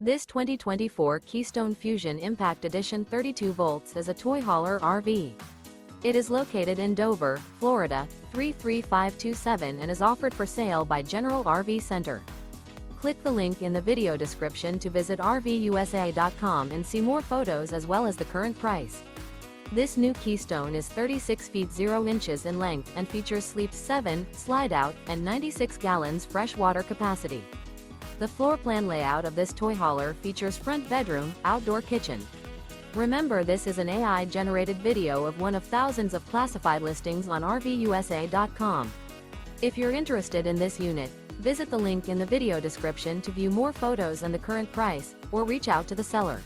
This 2024 Keystone Fuzion Impact Edition 32 volts is a toy hauler RV. It is located in Dover, Florida, 33527 and is offered for sale by General RV Center. Click the link in the video description to visit RVUSA.com and see more photos as well as the current price. This new Keystone is 36 feet 0 inches in length and features Sleep 7, Slideout, and 96 gallons fresh water capacity. The floor plan layout of this toy hauler features front bedroom, outdoor kitchen. Remember, this is an AI-generated video of one of thousands of classified listings on RVUSA.com. If you're interested in this unit, visit the link in the video description to view more photos and the current price, or reach out to the seller.